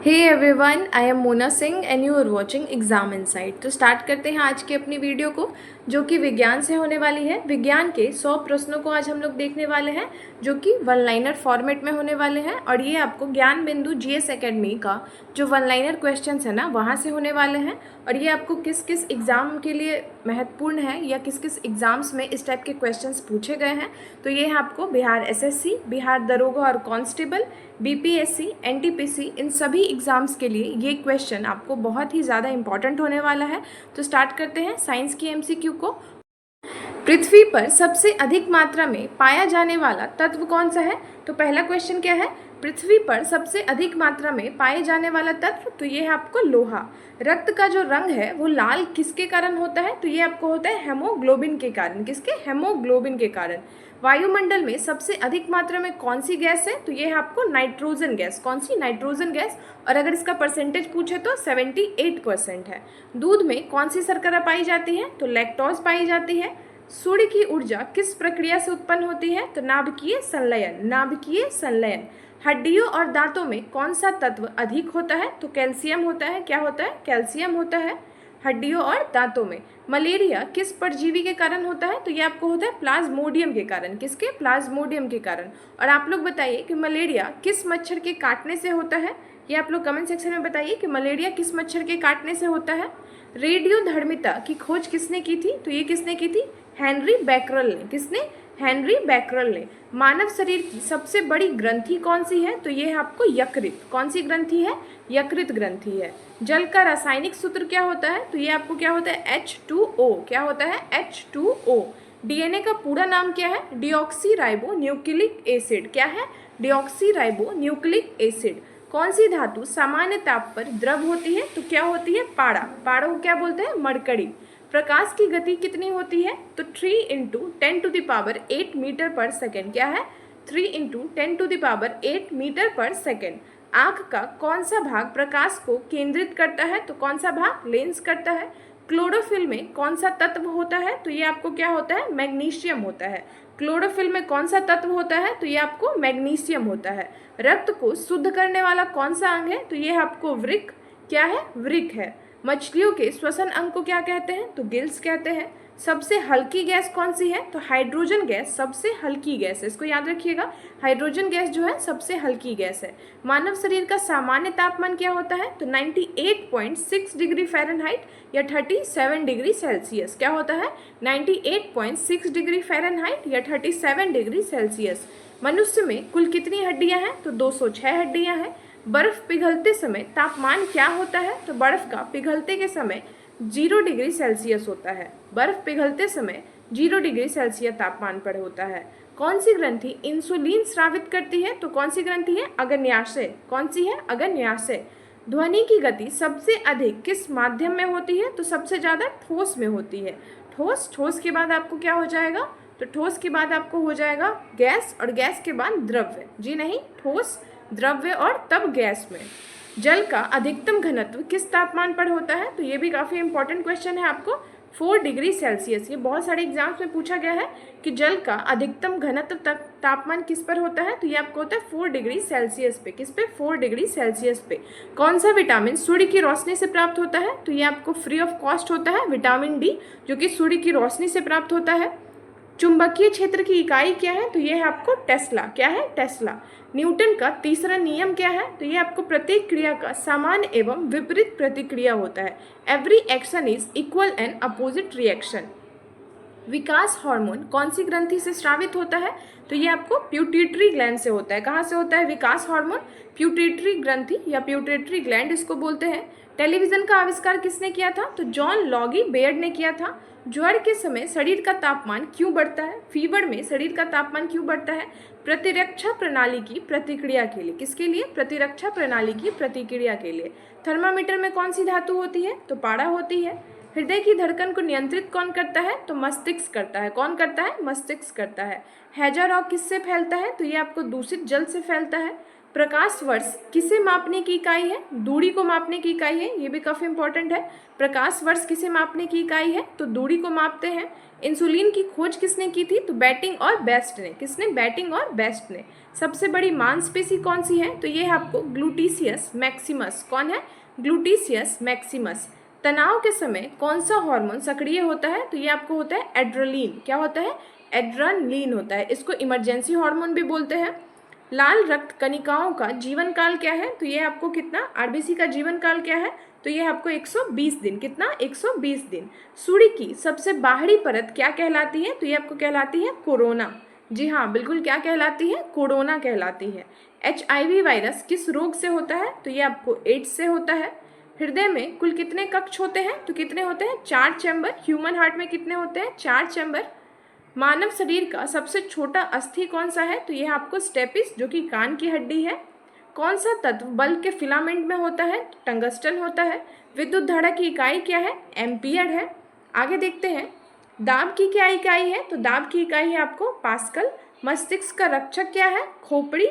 Hey everyone, I am Mona Singh and you are watching exam insight. तो start करते हैं आज की अपनी वीडियो को, जो कि विज्ञान से होने वाली है। विज्ञान के 100 प्रश्नों को आज हम लोग देखने वाले हैं, जो कि वन लाइनर फॉर्मेट में होने वाले हैं। और ये आपको ज्ञान बिंदु जीएस एकेडमी का जो वन लाइनर क्वेश्चंस है ना, वहाँ से होने वाले हैं। और ये आपको किस किस एग्ज़ाम के लिए महत्वपूर्ण है या किस किस एग्ज़ाम्स में इस टाइप के क्वेश्चंस पूछे गए हैं, तो ये है आपको बिहार एसएससी, बिहार दरोगा और कांस्टेबल, बीपीएससी, एनटीपीसी, इन सभी एग्ज़ाम्स के लिए ये क्वेश्चन आपको बहुत ही ज़्यादा इंपॉर्टेंट होने वाला है। तो स्टार्ट करते हैं साइंस की एमसीक्यू को। पृथ्वी पर सबसे अधिक मात्रा में पाया जाने वाला तत्व कौन सा है? तो पहला क्वेश्चन क्या है? पृथ्वी पर सबसे अधिक मात्रा में पाए जाने वाला तत्व, तो ये है आपको लोहा। रक्त का जो रंग है वो लाल किसके कारण होता है? तो ये आपको होता है हेमोग्लोबिन के कारण। किसके? हेमोग्लोबिन के कारण। वायुमंडल में सबसे अधिक मात्रा में कौन सी गैस है? तो ये है आपको नाइट्रोजन गैस। कौन सी? Nitrogen gas. और अगर इसका परसेंटेज पूछे तो 78% है। दूध में कौन सी शर्करा पाई जाती है? तो लैक्टोज पाई जाती है। सूर्य की ऊर्जा किस प्रक्रिया से उत्पन्न होती है? तो नाभिकीय संलयन। नाभिकीय संलयन। हड्डियों और दांतों में कौन सा तत्व अधिक होता है? तो कैल्शियम होता है। क्या होता है? कैल्शियम होता है हड्डियों और दांतों में। मलेरिया किस परजीवी के कारण होता है? तो ये आपको होता है प्लाज्मोडियम के कारण। किसके? प्लाज्मोडियम के कारण। और आप लोग बताइए कि मलेरिया किस मच्छर के काटने से होता है? ये आप लोग कमेंट सेक्शन में बताइए कि मलेरिया किस मच्छर के काटने से होता है। रेडियोधर्मिता की खोज किसने की थी? तो ये किसने की थी? हेनरी बैकरल ने। किसने? हेनरी बैकरल ने। मानव शरीर की सबसे बड़ी ग्रंथि कौन सी है? तो ये है आपको यकृत। कौन सी ग्रंथि है? यकृत ग्रंथि है। जल का रासायनिक सूत्र क्या होता है? तो ये आपको क्या होता है? H2O। क्या होता है? H2O। डीएनए का पूरा नाम क्या है? Deoxy ribo nucleic acid. क्या है? Deoxy ribo nucleic acid. कौन सी धातु सामान्य ताप पर द्रव होती है? तो क्या होती है? पाड़ा। पाड़ा को क्या बोलते हैं? मरकरी। प्रकाश की गति कितनी होती है? तो 3 × 10⁸ मीटर पर सेकेंड। क्या है? 3 × 10⁸ मीटर पर सेकेंड। आँख का कौन सा भाग प्रकाश को केंद्रित करता है? तो कौन सा भाग? लेंस करता है। क्लोरोफिल में कौन सा तत्व होता है? तो ये आपको क्या होता है? मैग्नीशियम होता है। क्लोरोफिल में कौन सा तत्व होता है? तो ये आपको मैग्नीशियम होता है। रक्त को शुद्ध करने वाला कौन सा अंग है? तो ये आपको वृक्क। क्या है? वृक्क है। मछलियों के श्वसन अंग को क्या कहते हैं? तो गिल्स कहते हैं। सबसे हल्की गैस कौन सी है? तो हाइड्रोजन गैस सबसे हल्की गैस है। इसको याद रखिएगा, हाइड्रोजन गैस जो है सबसे हल्की गैस है। मानव शरीर का सामान्य तापमान क्या होता है? तो 98.6 डिग्री फ़ारेनहाइट या 37 डिग्री सेल्सियस। क्या होता है? 98.6 डिग्री फ़ारेनहाइट या 37 डिग्री सेल्सियस। मनुष्य में कुल कितनी हड्डियां हैं? तो 206 हड्डियां हैं। बर्फ पिघलते समय तापमान क्या होता है? तो बर्फ का पिघलते के समय 0 डिग्री सेल्सियस होता है। बर्फ पिघलते समय 0 डिग्री सेल्सियस तापमान पर होता है। कौन सी ग्रंथि इंसुलिन स्रावित करती है? तो कौन सी ग्रंथि है? अग्न्याशय। कौन सी है? अग्न्याशय। ध्वनि की गति सबसे अधिक किस माध्यम में होती है? तो सबसे ज़्यादा ठोस में होती है। ठोस। ठोस के बाद आपको क्या हो जाएगा? तो ठोस के बाद आपको हो जाएगा गैस, और गैस के बाद द्रव्य। जी नहीं, ठोस, द्रव्य और तब गैस में। जल का अधिकतम घनत्व किस तापमान पर होता है? तो ये भी काफ़ी इंपॉर्टेंट क्वेश्चन है आपको। 4 डिग्री सेल्सियस। ये बहुत सारे एग्जाम्स में पूछा गया है कि जल का अधिकतम घनत्व तक तापमान किस पर होता है? तो ये आपको होता है 4 डिग्री सेल्सियस पे। किस पे? 4 डिग्री सेल्सियस पे। कौन सा विटामिन सूर्य की रोशनी से प्राप्त होता है? तो ये आपको फ्री ऑफ कॉस्ट होता है, विटामिन डी, जो कि सूर्य की रोशनी से प्राप्त होता है। चुंबकीय क्षेत्र की इकाई क्या है? तो ये है आपको टेस्ला। क्या है? टेस्ला। न्यूटन का तीसरा नियम क्या है? तो ये आपको प्रत्येक क्रिया का समान एवं विपरीत प्रतिक्रिया होता है। Every action is equal and opposite reaction. Vikas hormone कौन सी ग्रंथि से स्रावित होता है? तो ये आपको प्यूटिटरी ग्लैंड से होता है। कहाँ से होता है विकास हार्मोन? प्यूटिटरी ग्रंथि या प्यूटिटरी ग्लैंड इसको बोलते हैं। टेलीविजन का आविष्कार किसने किया था? तो जॉन लॉगी बेयर्ड ने किया था। ज्वर के समय शरीर का तापमान क्यों बढ़ता है? फीवर में शरीर का तापमान क्यों बढ़ता है? प्रतिरक्षा प्रणाली की प्रतिक्रिया के लिए। किसके लिए? प्रतिरक्षा प्रणाली की प्रतिक्रिया के लिए। थर्मामीटर में कौन सी धातु होती है? तो पारा होती है। हृदय की धड़कन को नियंत्रित कौन करता है? तो मस्तिष्क करता है। कौन करता है? मस्तिष्क करता है। हैजा रोग किससे फैलता है? तो ये आपको दूषित जल से फैलता है। प्रकाश वर्ष किसे मापने की इकाई है? दूरी को मापने की इकाई है, ये भी काफ़ी इंपॉर्टेंट है। प्रकाश वर्ष किसे मापने की इकाई है? तो दूरी को मापते हैं। इंसुलिन की खोज किसने की थी? तो बैटिंग और बेस्ट ने। किसने? बैटिंग और बेस्ट ने। सबसे बड़ी मांसपेशी कौन सी है? तो ये है आपको ग्लूटीसियस मैक्सिमस। कौन है? ग्लूटीसियस मैक्सिमस। तनाव के समय कौन सा हार्मोन सक्रिय होता है? तो ये आपको होता है एड्रेनलिन। क्या होता है? एड्रेनलिन होता है। इसको इमरजेंसी हार्मोन भी बोलते हैं। लाल रक्त कणिकाओं का जीवन काल क्या है? तो ये आपको कितना? आरबीसी का जीवन काल क्या है? तो ये आपको 120 दिन। कितना? 120 दिन। सूर्य की सबसे बाहरी परत क्या कहलाती है? तो ये आपको कहलाती है कोरोना। जी हाँ, बिल्कुल। क्या कहलाती है? कोरोना कहलाती है। HIV वायरस किस रोग से होता है? तो ये आपको एड्स से होता है। हृदय में कुल कितने कक्ष होते हैं? तो कितने होते हैं? 4 चैम्बर। ह्यूमन हार्ट में कितने होते हैं? 4 चैम्बर। मानव शरीर का सबसे छोटा अस्थि कौन सा है? तो यह आपको स्टेपिस, जो कि कान की हड्डी है। कौन सा तत्व बल्ब के फिलामेंट में होता है? टंगस्टन होता है। विद्युत धारा की इकाई क्या है? एम्पियर है। आगे देखते हैं, दाब की क्या इकाई है? तो दाब की इकाई है आपको पास्कल। मस्तिष्क का रक्षक क्या है? खोपड़ी।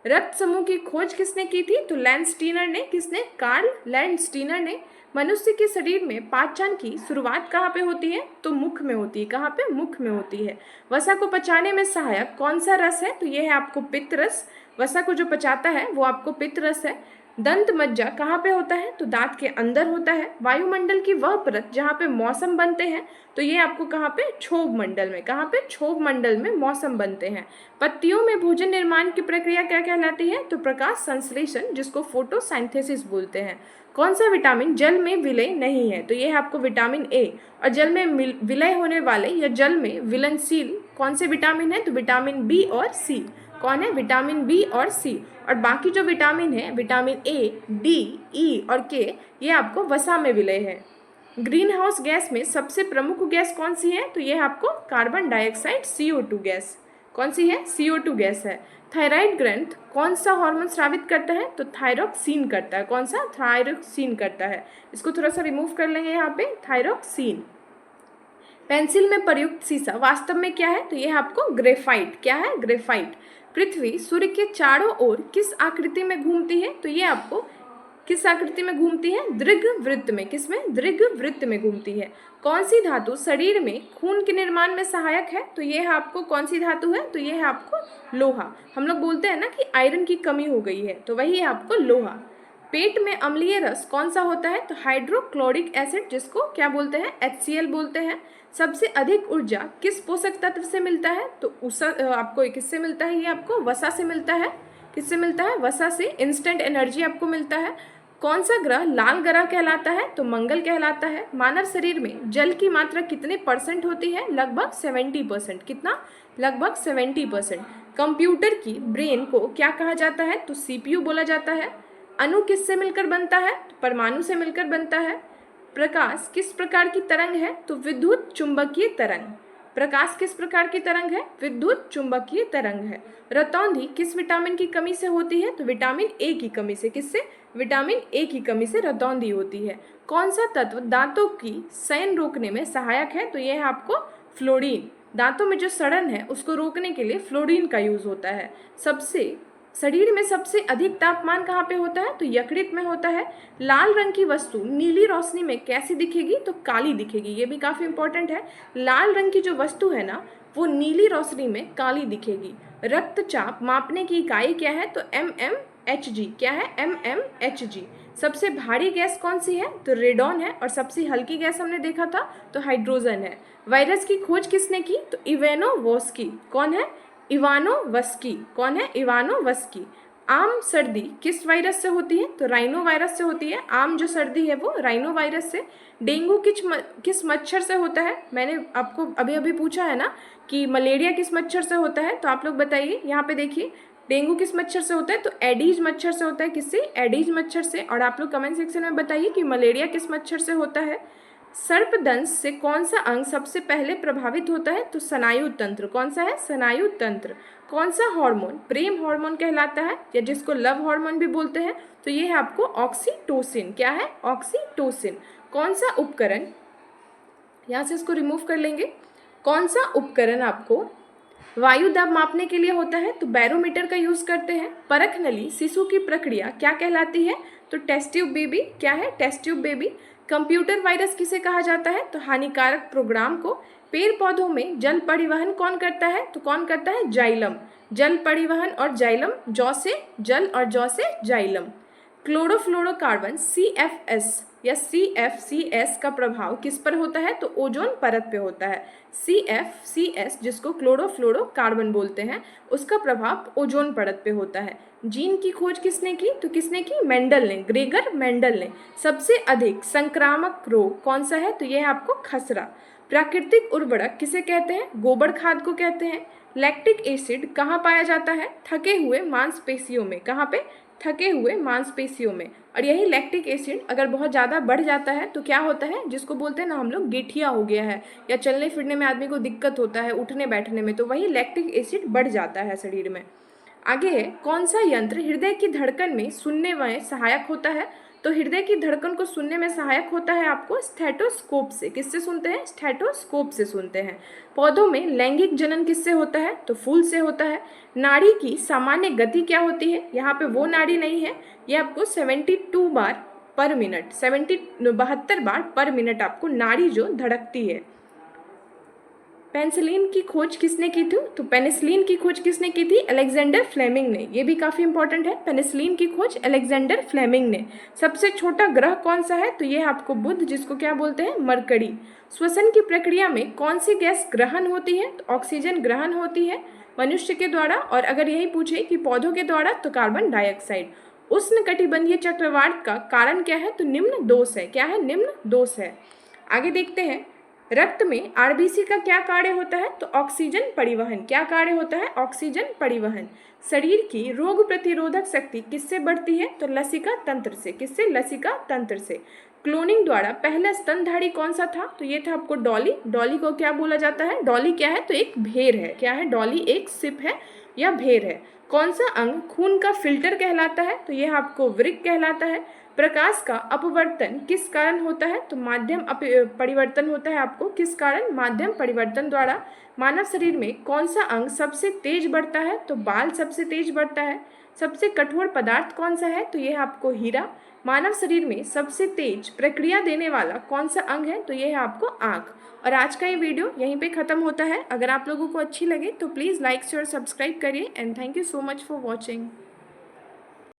रक्त समूह की खोज किसने की थी? तो लैंडस्टीनर ने। किसने? कार्ल लैंडस्टीनर ने। मनुष्य के शरीर में पाचन की शुरुआत कहाँ पे होती है? तो मुख में होती है। कहाँ पे? मुख में होती है। वसा को पचाने में सहायक कौन सा रस है? तो ये है आपको पित्त रस। वसा को जो पचाता है वो आपको पित्त रस है। दंत मज्जा कहाँ पे होता है? तो दांत के अंदर होता है। वायुमंडल की वह परत जहाँ पे मौसम बनते हैं, तो ये आपको कहाँ पे? क्षोभ मंडल में। कहाँ पे? क्षोभ मंडल में मौसम बनते हैं। पत्तियों में भोजन निर्माण की प्रक्रिया क्या कहलाती है? तो प्रकाश संश्लेषण, जिसको फोटोसिंथेसिस बोलते हैं। कौन सा विटामिन जल में विलय नहीं है? तो ये है आपको विटामिन ए। और जल में विलय होने वाले या जल में विलयनशील कौन से विटामिन है? तो विटामिन बी और सी। कौन है? विटामिन बी और सी। और बाकी जो विटामिन है, विटामिन ए, डी, ई और के, ये आपको वसा में विलय है। ग्रीन हाउस गैस में सबसे प्रमुख गैस कौन सी है? तो ये है आपको कार्बन डाइऑक्साइड, CO2 गैस। कौन सी है? CO2 गैस है। थायराइड ग्रंथ कौन सा हार्मोन स्रावित करता है? तो थायरोक्सिन करता है। कौन सा? थायरोक्सिन करता है। इसको थोड़ा सा रिमूव कर लेंगे यहाँ पे, थायरोक्सिन। पेंसिल में प्रयुक्त सीसा वास्तव में क्या है? तो यह आपको ग्रेफाइट। क्या है? ग्रेफाइट। पृथ्वी सूर्य के चारों ओर किस आकृति में घूमती है? तो ये आपको किस आकृति में घूमती है? दीर्घवृत्त में। किसमें? दीर्घवृत्त में घूमती है। कौन सी धातु शरीर में खून के निर्माण में सहायक है? तो ये है आपको कौन सी धातु है? तो ये है आपको लोहा। हम लोग बोलते हैं ना कि आयरन की कमी हो गई है, तो वही है आपको लोहा। पेट में अम्लीय रस कौन सा होता है? तो हाइड्रोक्लोरिक एसिड, जिसको क्या बोलते हैं? HCl बोलते हैं। सबसे अधिक ऊर्जा किस पोषक तत्व से मिलता है? तो आपको किससे मिलता है? ये आपको वसा से मिलता है। किससे मिलता है? वसा से। इंस्टेंट एनर्जी आपको मिलता है। कौन सा ग्रह लाल ग्रह कहलाता है? तो मंगल कहलाता है। मानव शरीर में जल की मात्रा कितने % होती है? लगभग 70%। कितना? लगभग 70%। कंप्यूटर की ब्रेन को क्या कहा जाता है? तो CPU बोला जाता है। अणु किससे मिलकर बनता है? तो परमाणु से मिलकर बनता है। प्रकाश किस प्रकार की तरंग है? तो विद्युत चुंबकीय तरंग। प्रकाश किस प्रकार की तरंग है? विद्युत चुंबकीय तरंग है। रतौंधी किस विटामिन की कमी से होती है? तो विटामिन ए की कमी से। किससे? विटामिन ए की कमी से रतौंधी होती है। कौन सा तत्व दांतों की सयन रोकने में सहायक है? तो यह है आपको फ्लोरीन। दांतों में जो सड़न है उसको रोकने के लिए फ्लोरीन का यूज होता है। शरीर में सबसे अधिक तापमान कहाँ पे होता है? तो यकृत में होता है। लाल रंग की वस्तु नीली रोशनी में कैसी दिखेगी? तो काली दिखेगी। ये भी काफ़ी इंपॉर्टेंट है। लाल रंग की जो वस्तु है ना, वो नीली रोशनी में काली दिखेगी। रक्तचाप मापने की इकाई क्या है? तो mmHg। क्या है? mmHg। सबसे भारी गैस कौन सी है? तो रेडॉन है। और सबसे हल्की गैस हमने देखा था तो हाइड्रोजन है। वायरस की खोज किसने की? तो इवानोवस्की। कौन है? इवानोवस्की। कौन है? इवानोवस्की। आम सर्दी किस वायरस से होती है? तो राइनो वायरस से होती है। आम जो सर्दी है वो राइनो वायरस से। डेंगू किस मच्छर से होता है? मैंने आपको अभी अभी पूछा है ना कि मलेरिया किस मच्छर से होता है, तो आप लोग बताइए। यहाँ पे देखिए, डेंगू किस मच्छर से होता है? तो एडीज मच्छर से होता है। किससे? एडीज मच्छर से। और आप लोग कमेंट सेक्शन में बताइए कि मलेरिया किस मच्छर से होता है। सर्पदंश से कौन सा अंग सबसे पहले प्रभावित होता है? तो स्नायु तंत्र। कौन सा है? स्नायु तंत्र। कौन सा हार्मोन प्रेम हार्मोन कहलाता है, या जिसको लव हार्मोन भी बोलते हैं? तो ये है आपको ऑक्सीटोसिन। क्या है? ऑक्सीटोसिन। कौन सा उपकरण, यहाँ से इसको रिमूव कर लेंगे, कौन सा उपकरण आपको वायु दाब मापने के लिए होता है तो बैरोमीटर का यूज़ करते हैं। परख नली शिशु की प्रक्रिया क्या कहलाती है? तो टेस्ट ट्यूब बेबी। क्या है? Test tube baby. Computer virus किसे कहा जाता है? तो हानिकारक प्रोग्राम को। पेड़ पौधों में जल परिवहन कौन करता है? तो कौन करता है? जाइलम। जल परिवहन और जाइलम, जौ से जल और जौ से जाइलम। क्लोरोफ्लोरोकार्बन CFS या CFCS का प्रभाव किस पर होता है? तो ओजोन परत पे होता है। CFCS जिसको क्लोरोफ्लोरोकार्बन बोलते हैं, उसका प्रभाव ओजोन परत पे होता है। जीन की खोज किसने की? तो किसने की? मेंडल ने, ग्रेगर मेंडल ने। सबसे अधिक संक्रामक रोग कौन सा है? तो यह है आपको खसरा। प्राकृतिक उर्वरक किसे कहते हैं? गोबर खाद को कहते हैं। लैक्टिक एसिड कहाँ पाया जाता है? थके हुए मांसपेशियों में। कहाँ पे? थके हुए मांसपेशियों में। और यही लैक्टिक एसिड अगर बहुत ज़्यादा बढ़ जाता है तो क्या होता है, जिसको बोलते हैं ना हम लोग गेठिया हो गया है, या चलने फिरने में आदमी को दिक्कत होता है, उठने बैठने में, तो वही लैक्टिक एसिड बढ़ जाता है शरीर में। आगे है, कौन सा यंत्र हृदय की धड़कन में सुनने में सहायक होता है? तो हृदय की धड़कन को सुनने में सहायक होता है आपको स्टेथोस्कोप से। किससे सुनते हैं? स्टेथोस्कोप से सुनते हैं। पौधों में लैंगिक जनन किससे होता है? तो फूल से होता है। नाड़ी की सामान्य गति क्या होती है? यहाँ पे वो नाड़ी नहीं है, ये आपको 72 बार पर मिनट, 72 बार पर मिनट आपको नाड़ी जो धड़कती है। पेनिसिलिन की खोज किसने की थी? तो पेनिसिलिन की खोज किसने की थी? अलेक्जेंडर फ्लेमिंग ने। ये भी काफ़ी इंपॉर्टेंट है, पेनिसिलिन की खोज अलेक्जेंडर फ्लेमिंग ने। सबसे छोटा ग्रह कौन सा है? तो ये है आपको बुध, जिसको क्या बोलते हैं? मरकरी। श्वसन की प्रक्रिया में कौन सी गैस ग्रहण होती है? तो ऑक्सीजन ग्रहण होती है मनुष्य के द्वारा, और अगर यही पूछे कि पौधों के द्वारा तो कार्बन डाइऑक्साइड। उष्णकटिबंधीय चक्रवात का कारण क्या है? तो निम्न दोष है। क्या है? निम्न दोष है। आगे देखते हैं, रक्त में आरबीसी का क्या कार्य होता है? तो ऑक्सीजन परिवहन। क्या कार्य होता है? ऑक्सीजन परिवहन। शरीर की रोग प्रतिरोधक शक्ति किससे बढ़ती है? तो लसिका तंत्र से। किससे? लसिका तंत्र से। क्लोनिंग द्वारा पहला स्तनधारी कौन सा था? तो ये था आपको डॉली। डॉली को क्या बोला जाता है? डॉली क्या है? तो एक भेड़ है। क्या है? डॉली एक सिप है या भेड़ है। कौन सा अंग खून का फिल्टर कहलाता है? तो यह आपको वृक्क कहलाता है। प्रकाश का अपवर्तन किस कारण होता है? तो माध्यम परिवर्तन होता है आपको। किस कारण? माध्यम परिवर्तन द्वारा। मानव शरीर में कौन सा अंग सबसे तेज बढ़ता है? तो बाल सबसे तेज बढ़ता है। सबसे कठोर पदार्थ कौन सा है? तो यह है आपको हीरा। मानव शरीर में सबसे तेज प्रक्रिया देने वाला कौन सा अंग है? तो यह है आपको आँख। और आज का ये वीडियो यहीं पे ख़त्म होता है। अगर आप लोगों को अच्छी लगे तो प्लीज़ लाइक शेयर सब्सक्राइब करिए, and thank you so much for watching.